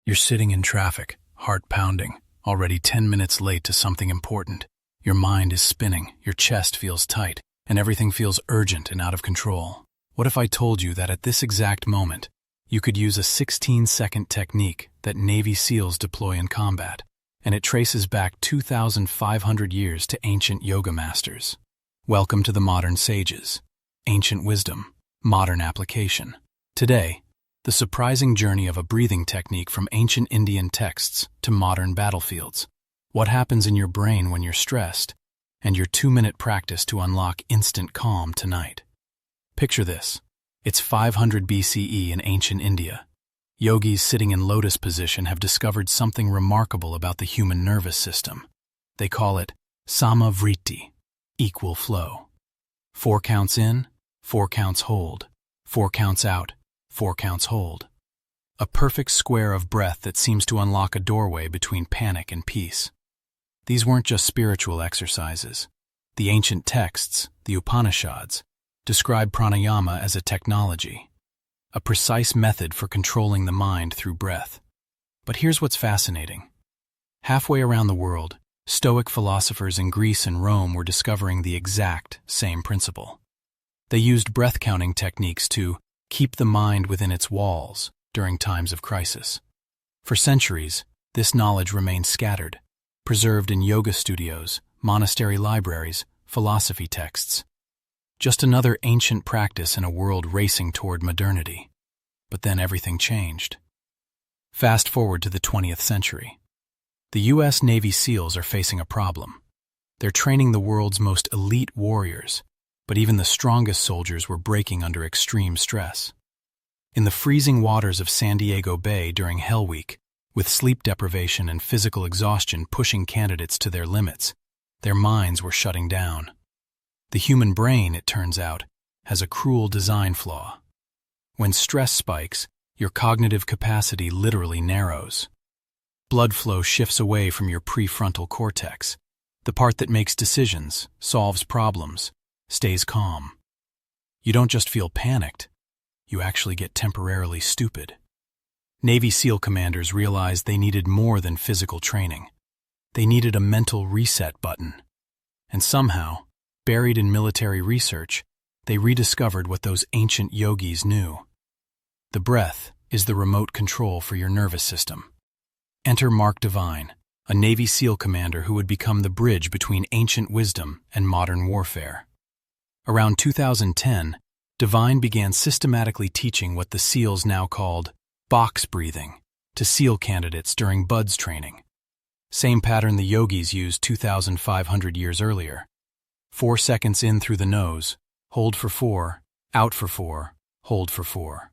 You're sitting in traffic, heart pounding, already 10 minutes late to something important. Your mind is spinning, your chest feels tight, and everything feels urgent and out of control. What if I told you that at this exact moment, you could use a 16-second technique that Navy SEALs deploy in combat, and it traces back 2,500 years to ancient yoga masters? Welcome to the modern sages. Ancient wisdom, modern application. Today, the surprising journey of a breathing technique from ancient Indian texts to modern battlefields. What happens in your brain when you're stressed, and your 2-minute practice to unlock instant calm tonight. Picture this. It's 500 BCE in ancient India. Yogis sitting in lotus position have discovered something remarkable about the human nervous system. They call it samavritti, equal flow. 4 counts in, 4 counts hold, 4 counts out, 4 counts hold. A perfect square of breath that seems to unlock a doorway between panic and peace. These weren't just spiritual exercises. The ancient texts, the Upanishads, describe pranayama as a technology, a precise method for controlling the mind through breath. But here's what's fascinating. Halfway around the world, Stoic philosophers in Greece and Rome were discovering the exact same principle. They used breath-counting techniques to keep the mind within its walls during times of crisis. For centuries, this knowledge remained scattered, preserved in yoga studios, monastery libraries, philosophy texts. Just another ancient practice in a world racing toward modernity. But then everything changed. Fast forward to the 20th century. The U.S. Navy SEALs are facing a problem. They're training the world's most elite warriors, but even the strongest soldiers were breaking under extreme stress. In the freezing waters of San Diego Bay during Hell Week, with sleep deprivation and physical exhaustion pushing candidates to their limits, their minds were shutting down. The human brain, it turns out, has a cruel design flaw. When stress spikes, your cognitive capacity literally narrows. Blood flow shifts away from your prefrontal cortex, the part that makes decisions, solves problems, stays calm. You don't just feel panicked, you actually get temporarily stupid. Navy SEAL commanders realized they needed more than physical training. They needed a mental reset button. And somehow, buried in military research, they rediscovered what those ancient yogis knew. The breath is the remote control for your nervous system. Enter Mark Devine, a Navy SEAL commander who would become the bridge between ancient wisdom and modern warfare. Around 2010, Devine began systematically teaching what the SEALs now called box breathing to SEAL candidates during BUDS training. Same pattern the yogis used 2,500 years earlier. 4 seconds in through the nose, hold for 4, out for 4, hold for 4.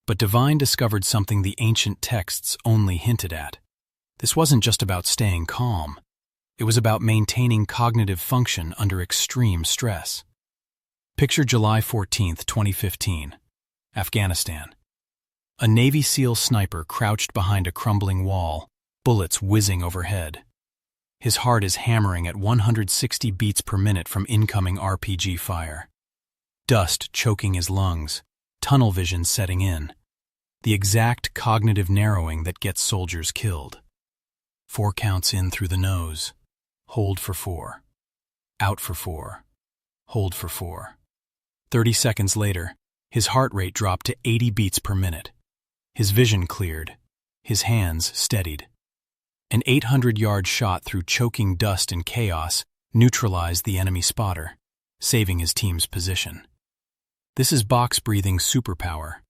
But Devine discovered something the ancient texts only hinted at. This wasn't just about staying calm. It was about maintaining cognitive function under extreme stress. Picture July 14, 2015, Afghanistan. A Navy SEAL sniper crouched behind a crumbling wall, bullets whizzing overhead. His heart is hammering at 160 beats per minute from incoming RPG fire. Dust choking his lungs, tunnel vision setting in. The exact cognitive narrowing that gets soldiers killed. 4 counts in through the nose. Hold for 4. Out for 4. Hold for 4. 30 seconds later, his heart rate dropped to 80 beats per minute. His vision cleared. His hands steadied. An 800-yard shot through choking dust and chaos neutralized the enemy spotter, saving his team's position. This is box breathing superpower.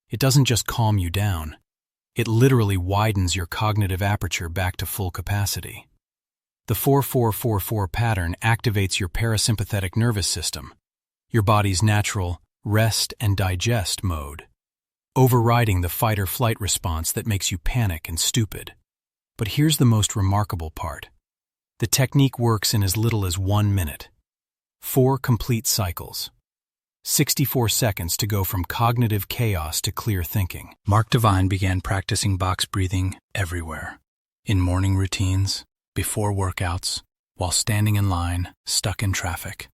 It doesn't just calm you down. It literally widens your cognitive aperture back to full capacity. The 4-4-4-4 pattern activates your parasympathetic nervous system, your body's natural rest and digest mode, overriding the fight-or-flight response that makes you panic and stupid. But here's the most remarkable part. The technique works in as little as 1 minute. 4 complete cycles. 64 seconds to go from cognitive chaos to clear thinking. Mark Devine began practicing box breathing everywhere. In morning routines, before workouts, while standing in line, stuck in traffic.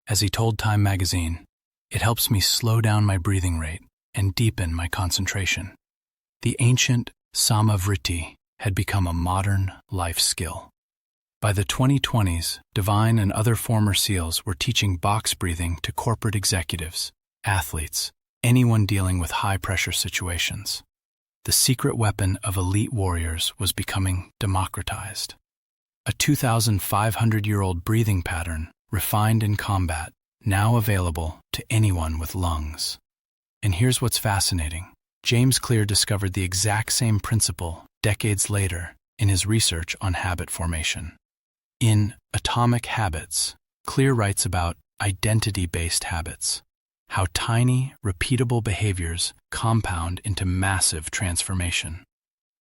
As he told Time magazine, "It helps me slow down my breathing rate and deepen my concentration." The ancient Samavriti had become a modern life skill. By the 2020s, Devine and other former SEALs were teaching box breathing to corporate executives, athletes, anyone dealing with high-pressure situations. The secret weapon of elite warriors was becoming democratized. A 2,500-year-old breathing pattern, refined in combat, now available to anyone with lungs. And here's what's fascinating. James Clear discovered the exact same principle decades later in his research on habit formation. In Atomic Habits, Clear writes about identity-based habits, how tiny, repeatable behaviors compound into massive transformation.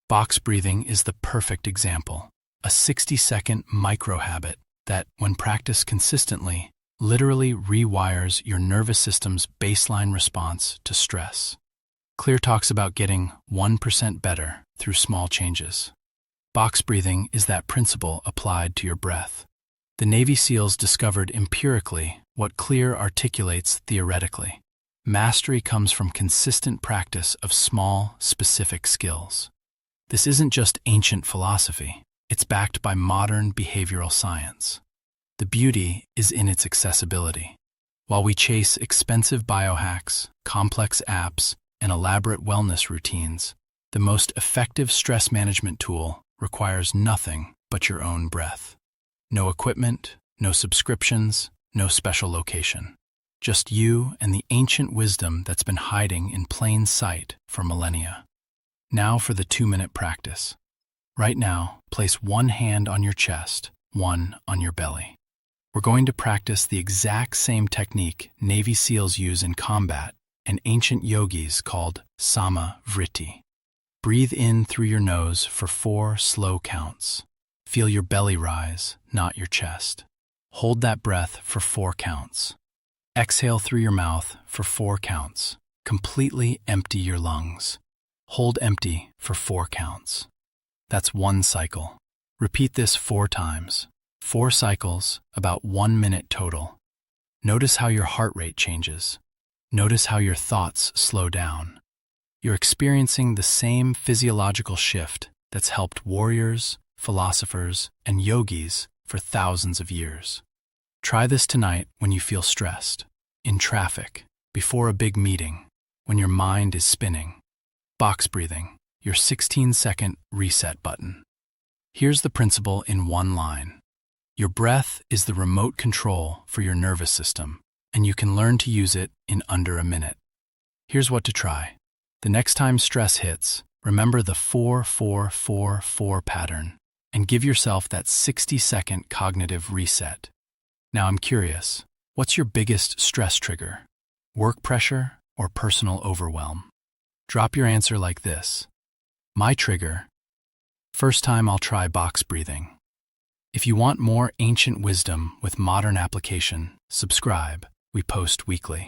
Box breathing is the perfect example, a 60-second micro-habit that, when practiced consistently, literally rewires your nervous system's baseline response to stress. Clear talks about getting 1% better through small changes. Box breathing is that principle applied to your breath. The Navy SEALs discovered empirically what Clear articulates theoretically. Mastery comes from consistent practice of small, specific skills. This isn't just ancient philosophy. It's backed by modern behavioral science. The beauty is in its accessibility. While we chase expensive biohacks, complex apps, and elaborate wellness routines, the most effective stress management tool requires nothing but your own breath. No equipment, no subscriptions, no special location. Just you and the ancient wisdom that's been hiding in plain sight for millennia. Now for the 2-minute practice. Right now, place one hand on your chest, one on your belly. We're going to practice the exact same technique Navy SEALs use in combat and ancient yogis called Samavriti. Breathe in through your nose for 4 slow counts. Feel your belly rise, not your chest. Hold that breath for 4 counts. Exhale through your mouth for 4 counts. Completely empty your lungs. Hold empty for 4 counts. That's 1 cycle. Repeat this 4 times. 4 cycles, about 1 minute total. Notice how your heart rate changes. Notice how your thoughts slow down. You're experiencing the same physiological shift that's helped warriors, philosophers, and yogis for thousands of years. Try this tonight when you feel stressed, in traffic, before a big meeting, when your mind is spinning. Box breathing, your 16-second reset button. Here's the principle in 1 line. Your breath is the remote control for your nervous system, and you can learn to use it in under a minute. Here's what to try. The next time stress hits, remember the 4-4-4-4 pattern and give yourself that 60-second cognitive reset. Now I'm curious, what's your biggest stress trigger? Work pressure or personal overwhelm? Drop your answer like this. My trigger. First time I'll try box breathing. If you want more ancient wisdom with modern application, subscribe. We post weekly.